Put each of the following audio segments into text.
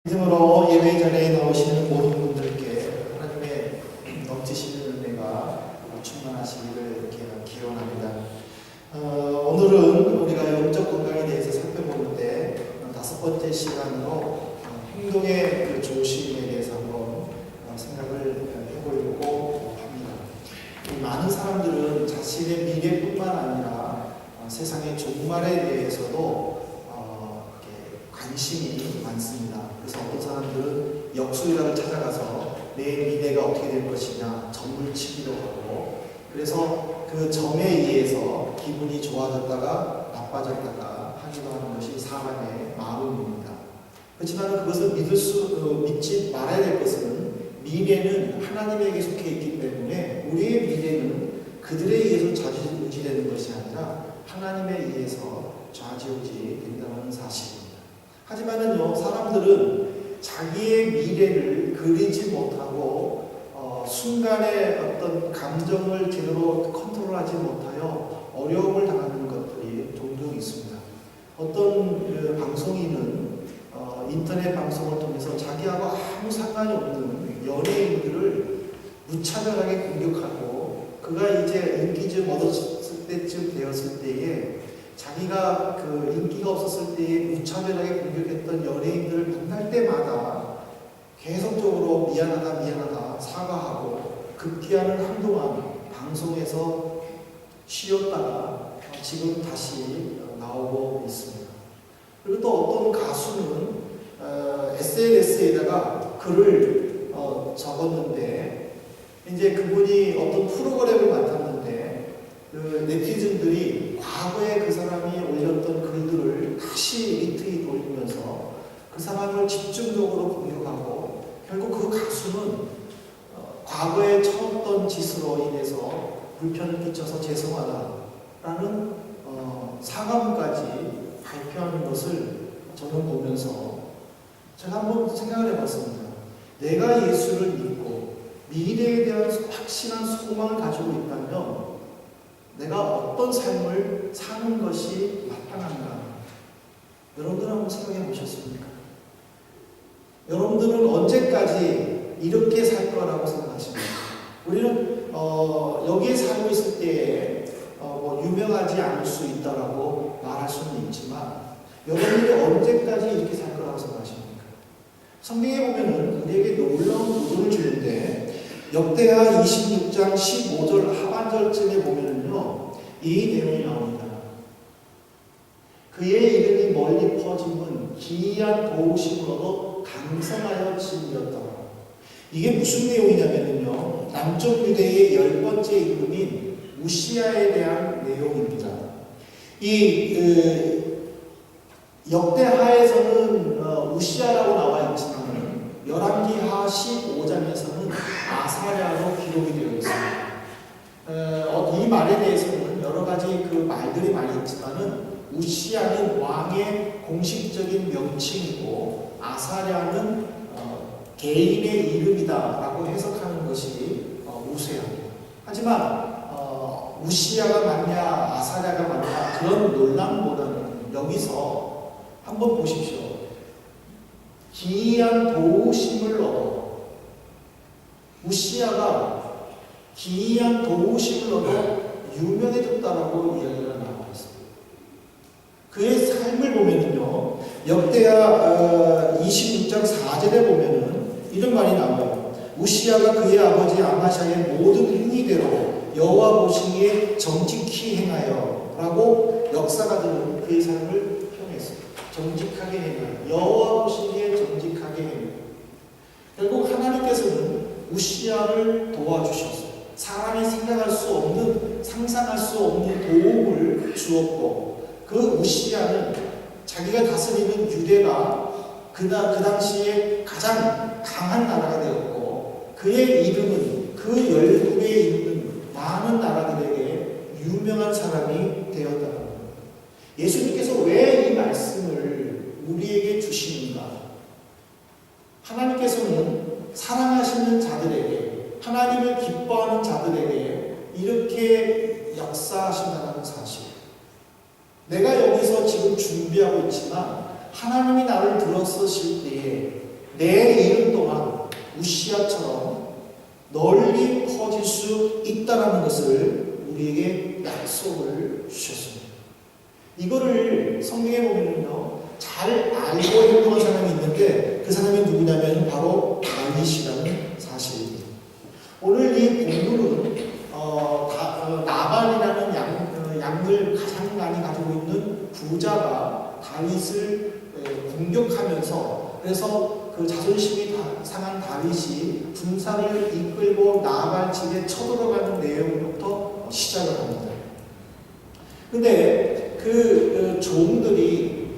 믿음으로 예배 자리에 나오시는 모든 분들께 하나님의 넘치시는 은혜가 충만하시기를 이렇게 기원합니다. 오늘은 우리가 영적 건강에 대해서 살펴보는데 다섯 번째 시간으로 행동의 그 중심에 대해서 한번 생각을 해보려고 합니다. 많은 사람들은 자신의 미래뿐만 아니라 세상의 종말에 대해서도 관심이 많습니다. 그래서 어떤 사람들은 역술가를 찾아가서 내 미래가 어떻게 될 것이냐 점을 치기도 하고, 그래서 그 점에 의해서 기분이 좋아졌다가 나빠졌다가 하기도 하는 것이 사람의 마음입니다. 그렇지만 그것을 믿지 말아야 될 것은, 미래는 하나님에게 속해 있기 때문에 우리의 미래는 그들에 의해서 좌지우지되는 것이 아니라 하나님에 의해서 좌지우지 된다는 사실입니다. 하지만은요, 사람들은 자기의 미래를 그리지 못하고 순간의 어떤 감정을 제대로 컨트롤하지 못하여 어려움을 당하는 것들이 종종 있습니다. 어떤 방송인은 인터넷 방송을 통해서 자기하고 아무 상관이 없는 연예인들을 무차별하게 공격하고, 그가 이제 인기 좀 얻었을 때쯤 되었을 때에 자기가 그 인기가 없었을 때에 무차별하게 공격했던 연예인들을 만날 때마다 계속적으로 미안하다 사과하고, 급기야는 한동안 방송에서 쉬었다가 지금 다시 나오고 있습니다. 그리고 또 어떤 가수는 SNS에다가 글을 적었는데, 이제 그분이 어떤 프로그램을 맡았는데 그 네티즌들이 과거에 그 사람이 올렸던 글들을 다시 리트윗 올리면서 그 사람을 집중적으로 공격하고, 결국 그 가수는 과거에 처했던 짓으로 인해서 불편을 끼쳐서 죄송하다라는 사과문까지 발표하는 것을 저는 보면서 제가 한번 생각을 해봤습니다. 내가 예수를 믿고 미래에 대한 확실한 소망을 가지고 있다면 내가 어떤 삶을 사는 것이 마땅한가? 여러분들 한번 생각해 보셨습니까? 여러분들은 언제까지 이렇게 살 거라고 생각하십니까? 우리는 여기에 살고 있을 때에 유명하지 않을 수 있다라고 말할 수는 있지만, 여러분들이 언제까지 이렇게 살 거라고 생각하십니까? 성경에 보면은 우리에게 놀라운 도전을 주는데, 역대하 26장 15절 하반절쯤에 보면은요, 이 내용이 나옵니다. 그의 이름이 멀리 퍼짐은 기이한 도우심으로도 강성하여 짐이었다. 이게 무슨 내용이냐면요, 남쪽 유대의 10번째 임금인 우시야에 대한 내용입니다. 이 역대하에서는 우시야라고 나와 있지만 열왕기하 15장에서는 아사랴로 기록이 되어 있습니다. 이 말에 대해서는 여러 가지 그 말들이 많이 있지만은, 우시야는 왕의 공식적인 명칭이고 아사랴는 개인의 이름이다라고 해석하는 것이 우세합니다. 하지만 우시야가 맞냐 아사랴가 맞냐 그런 논란보다는 여기서 한번 보십시오. 기이한 도우심을 얻어, 우시야가 기이한 도우심을 얻어 유명해졌다라고 이야기가 나와 있습니다. 그의 삶을 보면은요, 역대하 26장 4절에 보면은 이런 말이 나와요. 우시야가 그의 아버지 아마샤의 모든 행위대로 여호와 보시기에 정직히 행하여 라고 역사가들은 그의 삶을 평했어요. 정직하게 행하여, 여호와 보시기에 정직하게 행하여. 결국 하나님께서는 우시야를 도와주셨어요. 사람이 생각할 수 없는, 상상할 수 없는 도움을 주었고, 그 우시야는 자기가 다스리는 유대가 그 당시에 가장 강한 나라가 되었고, 그의 이름은 그 열국에 있는 많은 나라들에게 유명한 사람이 되었다. 예수님께서 왜 이 말씀을 우리에게 주시는가? 하나님께서는 사랑하시는 자들에게, 하나님을 기뻐하는 자들에게 이렇게 역사하신다는 사실. 내가 여기서 지금 준비하고 있지만 하나님이 나를 들어서실 때에 내 이름 또한 우시아처럼 널리 퍼질 수 있다는 것을 우리에게 약속을 주셨습니다. 이거를 성경에 보면요, 잘 알고 행동한 사람이 있는데 그 사람이 누구냐면 바로 다윗이라는 사실입니다. 오늘 이 본문은 나발이라는 양을 가장 많이 가지고 있는 부자가 다윗을 공격하면서, 그래서 그 자존심이 상한 다윗이 군사를 이끌고 나발 집에 쳐들어가는 내용부터 시작을 합니다. 근데 그 종들이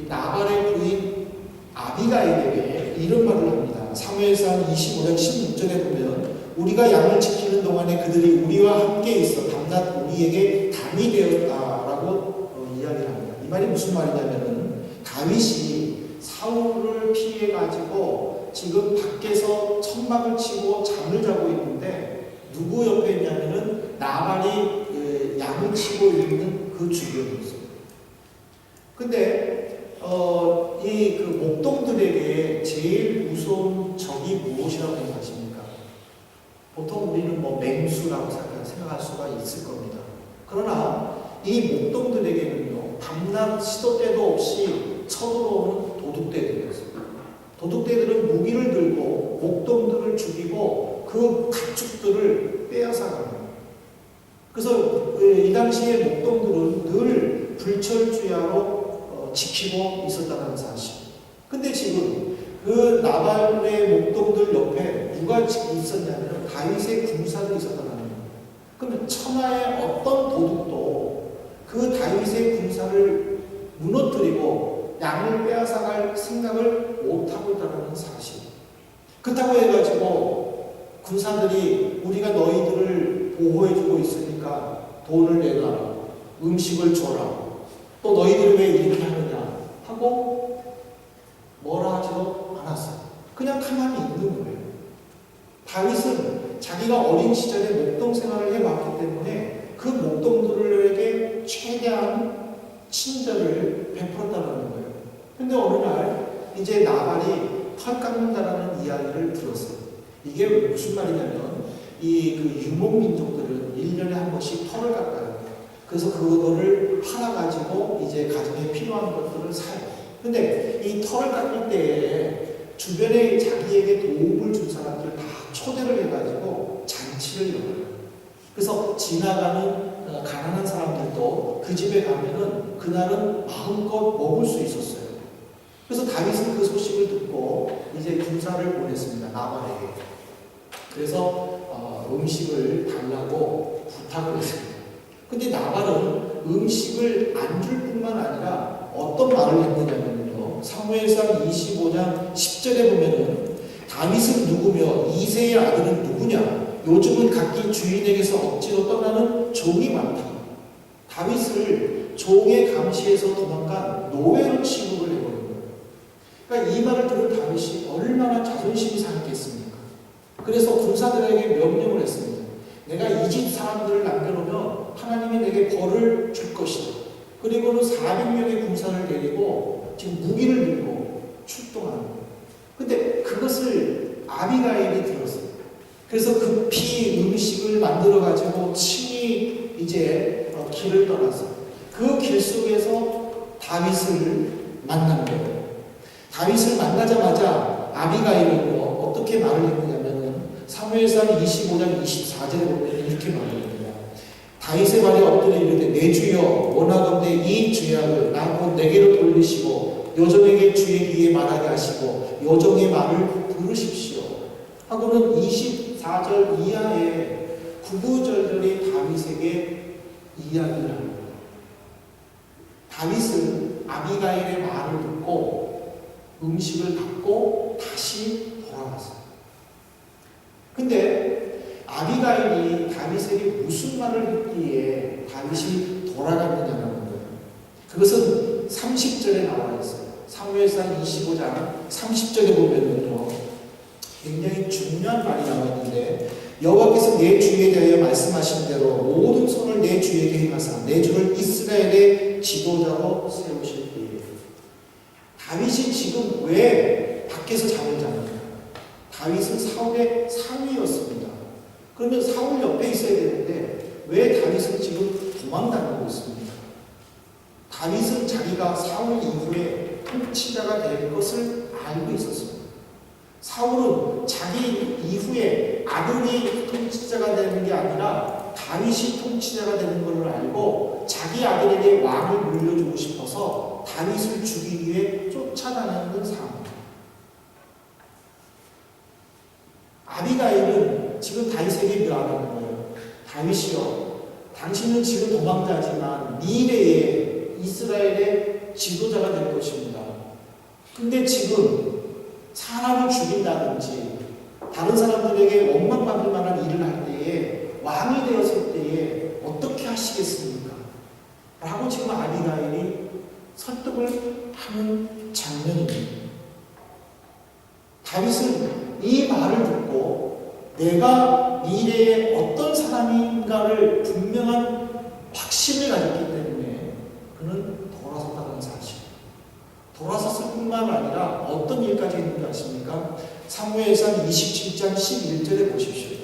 나발의 부인 아비가일에게 이런 말을 합니다. 사무엘상 25장 16절에 보면 우리가 양을 지키는 동안에 그들이 우리와 함께 있어 밤낮 우리에게 담이 되었다라고 이야기를 합니다. 이 말이 무슨 말이냐면은 다윗이 사울을 피해 가지고 지금 밖에서 천막을 치고 잠을 자고 있는데 누구 옆에 있냐면은 나발이 양을 치고 있는 그 주변에 있어요. 근데 이 그 목동들에게 제일 무서운 적이 무엇이라고 생각하십니까? 보통 우리는 뭐 맹수라고 생각할 수가 있을 겁니다. 그러나 이 목동들에게는요, 밤낮 시도 때도 없이 쳐들어오는 도둑대들이었어요. 도둑대들은 무기를 들고 목동들을 죽이고 그 가축들을 빼앗아갑니다. 그래서 이 당시에 목동들은 늘 불철주야로 지키고 있었다는 사실. 근데 지금 그 나발의 목동들 옆에 누가 있었냐면 다윗의 군사들이 있었다는 거예요. 그러면 천하의 어떤 도둑도 그 다윗의 군사를 무너뜨리고 양을 빼앗아갈 생각을 못하고 있다는 사실. 그렇다고 해가지고 군사들이 우리가 너희들을 보호해주고 있으니까 돈을 내놔라, 음식을 줘라, 또 너희들이 왜 이렇게 하느냐 하고 뭐라 하지도 않았어요. 그냥 가만히 있는 거예요. 다윗은 자기가 어린 시절에 목동 생활을 해왔기 때문에 그 목동들에게 최대한 친절을 베풀었다는 거예요. 근데 어느 날 이제 나발이 털 깎는다라는 이야기를 들었어요. 이게 무슨 말이냐면 이 그 유목민족들은 1년에 한 번씩 털을 깎아요. 그래서 그거를 팔아가지고 이제 가정에 필요한 것들을 사요. 근데 이 털을 깎을 때 주변에 자기에게 도움을 준 사람들 다 초대를 해가지고 잔치를 열어요. 그래서 지나가는 가난한 사람들도 그 집에 가면은 그날은 마음껏 먹을 수 있었어요. 그래서 다윗은 그 소식을 듣고 이제 군사를 보냈습니다. 나발에게. 그래서 음식을 달라고 부탁을 했습니다. 근데 나발은 음식을 안 줄 뿐만 아니라 어떤 말을 했느냐면요, 사무엘상 25장 10절에 보면은 다윗은 누구며 이새의 아들은 누구냐, 요즘은 각기 주인에게서 억지로 떠나는 종이 많다. 다윗을 종의 감시에서 도망간 노예로 취급을 해버린 거예요. 그러니까 이 말을 들은 다윗이 얼마나 자존심이 상했겠습니까? 그래서 군사들에게 명령을 했습니다. 내가 이 집 사람들을 남겨놓으면 하나님이 내게 벌을 줄 것이다. 그리고는 400명의 군사를 데리고 지금 무기를 들고 출동하는 거예요. 근데 그것을 아비가일이 들었어요. 그래서 급히 음식을 만들어가지고 친히 이제 길을 떠났어요. 그 길 속에서 다윗을 만난 거예요. 다윗을 만나자마자 아비가일은 어떻게 말을 했느냐면 사무엘상 25장 24절에 보면 이렇게 말합니다. 다윗의 말에 엎드려 이르되 내 주여 원하건대 이 죄악을 나 내게로 돌리시고 요정에게 주의 귀에 말하게 하시고 요정의 말을 들으십시오 하고는 24절 이하에 구구절절히 다윗에게 이야기를 합니다. 다윗은 아비가일의 말을 듣고 음식을 받고 다시 돌아갔어요. 근데 아비가일이 다윗에게 무슨 말을 했기에 다윗이 돌아갔느냐는 거예요. 그것은 30절에 나와 있어요. 사무엘상 25장 30절에 보면은요, 굉장히 중요한 말이 나와 있는데 여호와께서 내 주에 대하여 말씀하신 대로 모든 손을 내 주에게 행하사 내 주를 이스라엘의 지도자로 세우실 때에 다윗이 지금 왜 밖에서 잠을 잡니다. 다윗은 사울의 상위였습니다. 그러면 사울 옆에 있어야 되는데 왜 다윗은 지금 도망다니고 있습니까? 다윗은 자기가 사울 이후에 통치자가 될 것을 알고 있었습니다. 사울은 자기 이후에 아들이 통치자가 되는 게 아니라 다윗이 통치자가 되는 것을 알고 자기 아들에게 왕을 물려주고 싶어서 다윗을 죽이기 위해 쫓아다니는 상황입니다. 아비가일은 지금 다윗에게 말하는 거예요. 다윗이요, 당신은 지금 도망자지만 미래에 이스라엘의 지도자가 될 것입니다. 근데 지금 사람을 죽인다든지 다른 사람들에게 원망받을 만한 일을 할 때에 왕이 되었을 때에 어떻게 하시겠습니까? 라고 지금 아비가일이 설득을 하는 장면입니다. 다윗은 이 말을 듣고 내가 미래에 어떤 사람인가를 분명한 확신을 가졌기 때문에 그는 돌아섰다는 사실. 돌아섰을 뿐만 아니라 어떤 일까지 했는지 아십니까? 사무엘상 27장 11절에 보십시오.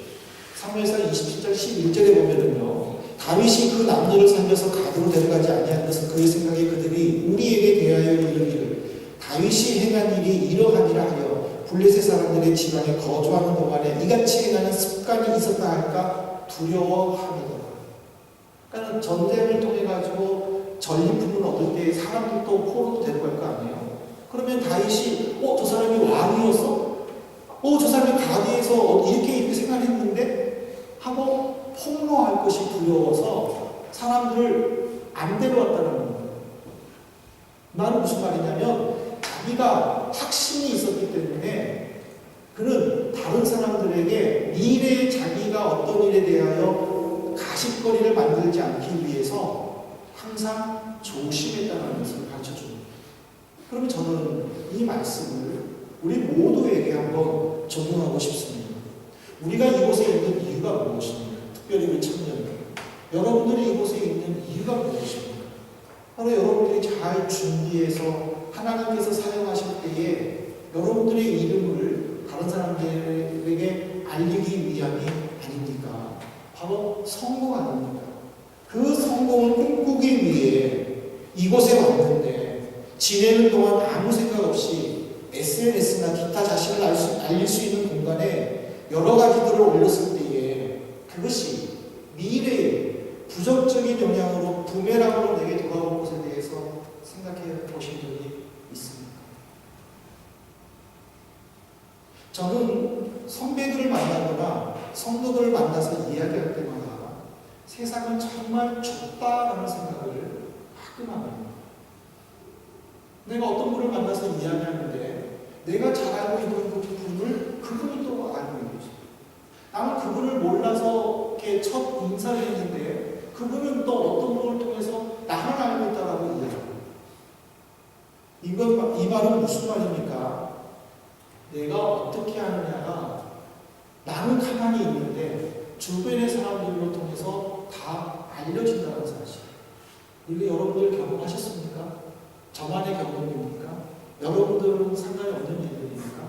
사무엘상 27장 11절에 보면은요, 다윗이 그 남녀를 살려서 가드로 데려가지 아니한 것은 그의 생각에 그들이 우리에게 대하여 이르기를 다윗이 행한 일이 이러하니라 하여 블레셋 사람들의 지방에 거주하는 동안에 이같이 행하는 습관이 있었다 할까 두려워함이더라. 그러니까 전쟁을 통해 가지고 전리품을 얻을 때 사람들도 포로도 데려갈 거 아니에요. 그러면 다윗이 저 사람이 왕이었어? 저 사람이 가드에서 이렇게 생각했는데? 하고 폭로할 것이 두려워서 사람들을 안 데려왔다는 겁니다. 나는 무슨 말이냐면 자기가 확신이 있었기 때문에 그는 다른 사람들에게 미래의 자기가 어떤 일에 대하여 가십거리를 만들지 않기 위해서 항상 조심했다는 것을 가르쳐줍니다. 그러면 저는 이 말씀을 우리 모두에게 한번 적용하고 싶습니다. 우리가 이곳에 있는 이유가 무엇입니까? 특별히 우리 청년, 여러분들이 이곳에 있는 이유가 무엇입니까? 바로 여러분들이 잘 준비해서 하나님께서 사용하실 때에 여러분들의 이름을 다른 사람들에게 알리기 위함이 아닙니까? 바로 성공 아닙니까? 그 성공을 꿈꾸기 위해 이곳에 왔는데 지내는 동안 아무 생각 없이 SNS나 기타 자신을 알릴 수 있는 공간에 여러 가지들을 올렸을 때에 그것이 미래에 부정적인 영향으로 부메랑으로 내게 돌아올 것에 대해서 생각해 보신 적이 있습니까? 저는 선배들을 만나거나 성도들을 만나서 이야기할 때마다 세상은 정말 좁다라는 생각을 가끔 합니다. 내가 어떤 분을 만나서 이야기하는데 내가 잘 알고 있는 그 분을 그분이 또 알고 있는 거죠. 나는 그분을 몰라서 이렇게 첫 인사를 했는데 그분은 또 어떤 분을 통해서 나를 알고 있다라고 이야기합니다. 이 말은 무슨 말입니까? 내가 어떻게 하느냐가 나는 가만히 있는데 주변의 사람들로 통해서 다 알려진다는 사실. 이거 여러분들 경험하셨습니까? 저만의 경험입니까? 여러분들은 상관이 없는 일들입니까?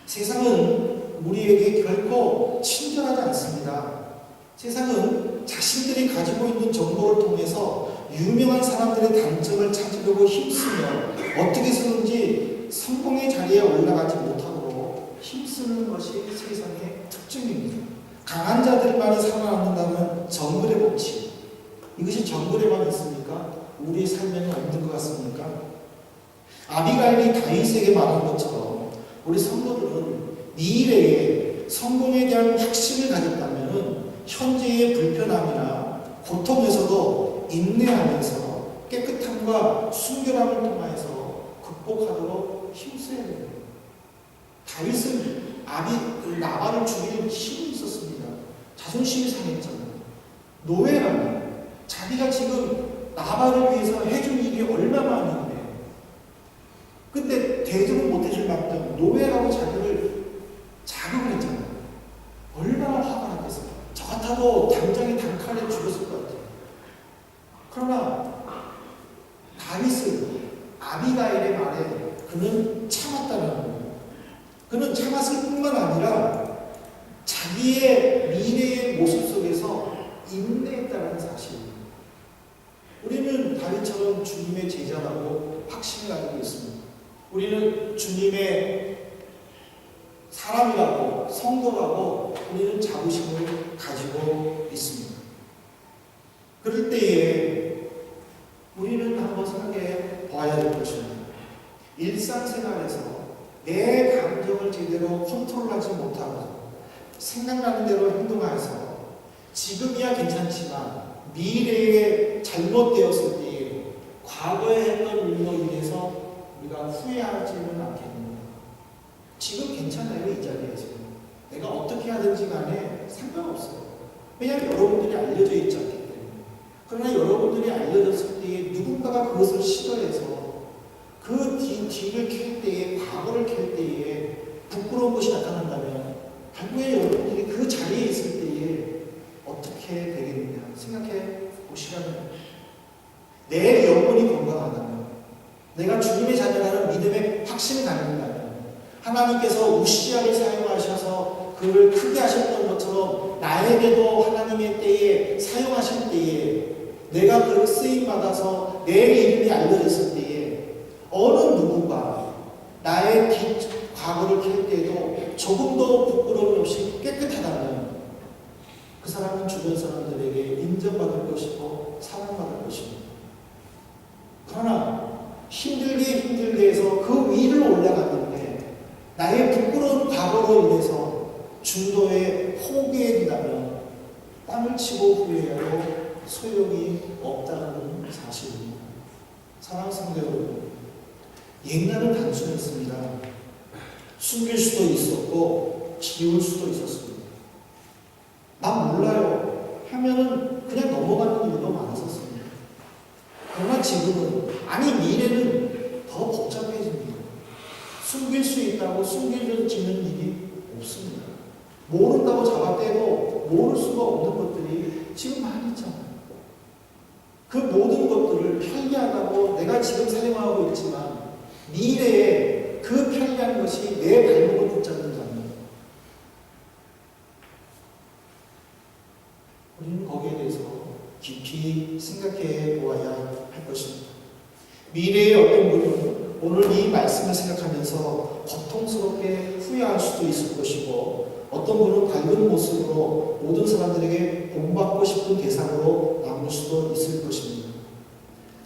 세상은 우리에게 결코 친절하지 않습니다. 세상은 자신들이 가지고 있는 정보를 통해서 유명한 사람들의 단점을 찾으려고 힘쓰며 어떻게 해서든지 성공의 자리에 올라가지 못하도록 힘쓰는 것이 세상의 특징입니다. 강한 자들만이 살아남는다는 정글의 법칙. 이것이 정글에만 있습니까? 우리의 삶에는 없는 것 같습니까? 아비가일이 다윗에게 말한 것처럼 우리 성도들은 미래에 성공에 대한 확신을 가졌다면 현재의 불편함이나 고통에서도 인내하면서 깨끗함과 순결함을 통하여서 극복하도록 힘써야 됩니다. 다윗은 나발을 죽이는 힘이 있었습니다. 자존심이 상했잖아요. 노예라면 자기가 지금 나발을 위해서 해준 일이 얼마 많은데 근데 대접을 못해줄 만큼 노예라고 자기를 자극을 했잖아요. 얼마나 화가 났겠어요. 저 같아도 당장에 단칼에 죽였을 것 같아요. 그러나 다윗은 아비가일의 말에 그는 참았다는 그는 참았을 뿐만 아니라 자기의 미래의 모습 속에서 인내했다는 사실입니다. 우리는 다윗처럼 주님의 제자라고 확신을 가지고 있습니다. 우리는 주님의 사람이라고, 성도라고 우리는 자부심을 가지고 있습니다. 그럴 때에 우리는 한번 생각해 봐야 될 것입니다. 일상생활에서 내 감정을 제대로 컨트롤하지 못하고 생각나는 대로 행동해서 지금이야 괜찮지만 미래에 잘못되었을 때에 과거에 했던 일로 인해서 우리가 후회하지는 않겠는가. 지금 괜찮아요. 이 자리에서 내가 어떻게 하든지 간에 상관없어요. 왜냐하면 여러분들이 알려져 있지 않기 때문에. 그러나 여러분들이 알려졌을 때에 누군가가 그것을 싫어해서 그 뒤를 캘 때에, 과거를 캘 때에 부끄러운 것이 나타난다면 결국에 여러분들이 그 자리에 있을 때에 어떻게 되겠느냐 생각해 보시라는, 내 영혼이 건강하다면, 내가 주님의 자녀라는 믿음의 확신이 갖는다면, 하나님께서 우시아를 사용하셔서 그를 크게 하셨던 것처럼 나에게도 하나님의 때에 사용하실 때에 내가 그 쓰임받아서 내 이름이 알려졌을 때에 어느 누군가 나의 과거를 캘 때에도 조금도 부끄러움이 없이 깨끗하다면 그 사람은 주변 사람들에게 인정받을 것이고 사랑받을 것입니다. 그러나 힘들게 해서 그 위를 올라갔는데 나의 부끄러운 과거로 인해서 중도에 포기해진다면 땅을 치고 후회해도 소용이 없다는 사실입니다. 사랑하는 성도 여러분, 옛날은 단순했습니다. 숨길 수도 있었고 지울 수도 있었습니다. 난 몰라요 하면은 그냥 넘어가는 일도 많았었습니다. 그러나 지금은, 아니 미래는 더 복잡해집니다. 숨길 수 있다고 숨겨지는 일이 없습니다. 모른다고 잡아떼도 모를 수가 없는 것들이 지금 많이 있잖아요. 그 모든 것들을 편리하다고 내가 지금 사용하고 있지만 미래에 그 편리한 것이 내 발목을 붙잡는다면 우리는 거기에 대해서 깊이 생각해 보아야 할 것입니다. 미래의 어떤 분은 오늘 이 말씀을 생각하면서 고통스럽게 후회할 수도 있을 것이고, 어떤 분은 밝은 모습으로 모든 사람들에게 본받고 싶은 대상으로 남을 수도 있을 것입니다.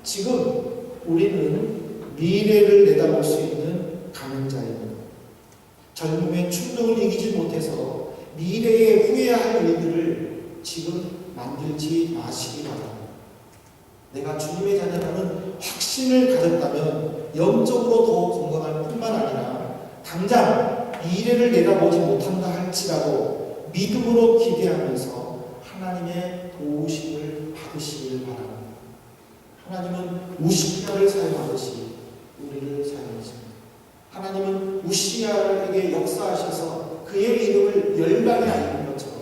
지금 우리는 미래를 내다볼 수 있는 가능자입니다. 젊음의 충동을 이기지 못해서 미래에 후회할 일들을 지금 만들지 마시기 바랍니다. 내가 주님의 자녀라는 확신을 가졌다면 영적으로 더 건강할 뿐만 아니라 당장 미래를 내다보지 못한다 할지라도 믿음으로 기대하면서 하나님의 도우심을 받으시길 바랍니다. 하나님은 우시아를 사용하듯이 우리를 사용하십니다. 하나님은 우시아에게 역사하셔서 그의 이름을 열방에 알린 것처럼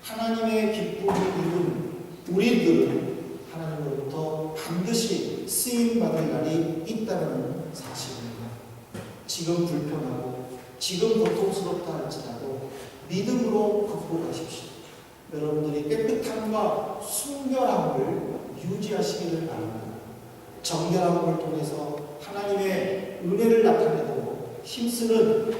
하나님의 기쁨을 이룬 우리들은 하나님으로부터 반드시 쓰임받을 날이 있다는 사실입니다. 지금 불편하고 지금 고통스럽다 할지라도 믿음으로 극복하십시오. 여러분들이 깨끗함과 순결함을 유지하시기를 바랍니다. 정결함을 통해서 하나님의 은혜를 나타내고 힘쓰는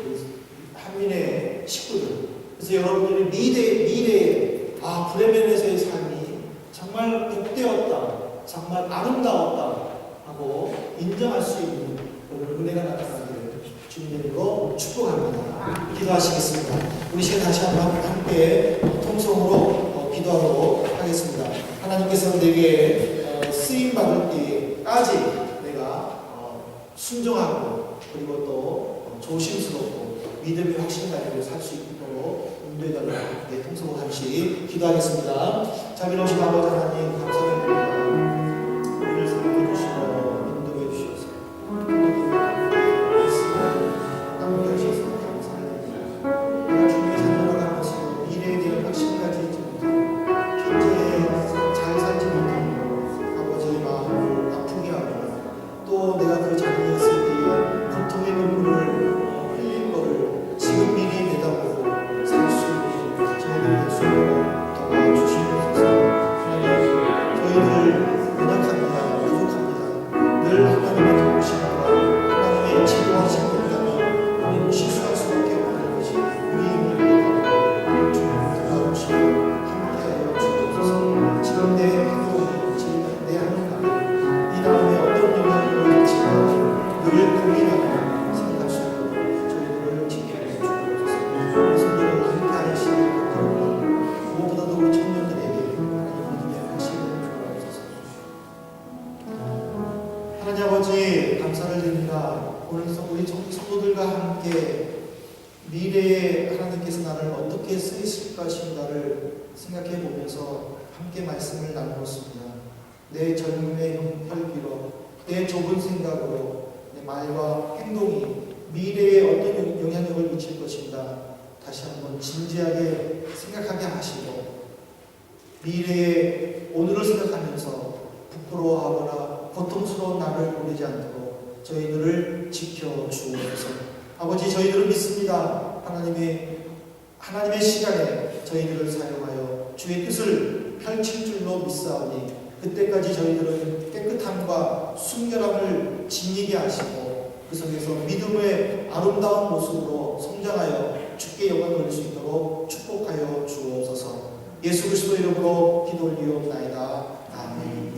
한민의 식구들, 그래서 여러분들이 미래에 브레멘에서의 삶이 정말 복되었다, 정말 아름다웠다 하고 인정할 수 있는 오늘 은혜가 나타나기를 주님의 이름으로 축복합니다. 기도하시겠습니다. 우리 시간 다시 한번 함께 통성으로 기도하도록 하겠습니다. 하나님께서 내게 쓰임받을 때까지 내가 순종하고 그리고 또 조심스럽고 믿음의 확신 가지고 살 수 있도록 인도해달라고 통성으로 잠시 기도하겠습니다. 자비로우신 아버지 하나님 감사드립니다. 우리를 사랑해 주시고 인도해 주셔서 땅을 주셔서 감사합니다. 내가 주님의 자녀라고 하면서 미래에 대한 확신을 가지지 못하고 현재에 잘 살지 못하고 아버지의 마음을 아프게 하고 또 내가 그 자리에 있을 때에 고통의 눈물을 흘릴 거를 미래에 하나님께서 나를 어떻게 쓰실 것인가를 생각해 보면서 함께 말씀을 나누었습니다. 내 젊음의 혈기로, 내 좁은 생각으로 내 말과 행동이 미래에 어떤 영향력을 미칠 것인가 다시 한번 진지하게 생각하게 하시고, 미래의 오늘을 생각하면서 부끄러워하거나 고통스러운 날을 보내지 않도록 저희들을 지켜주옵소서. 아버지, 저희들은 믿습니다. 하나님의 시간에 저희들을 사용하여 주의 뜻을 펼칠 줄로 믿사오니 그때까지 저희들은 깨끗함과 순결함을 지니게 하시고 그 속에서 믿음의 아름다운 모습으로 성장하여 주께 영광 돌릴 수 있도록 축복하여 주옵소서. 예수 그리스도 이름으로 기도 올리옵나이다. 아멘.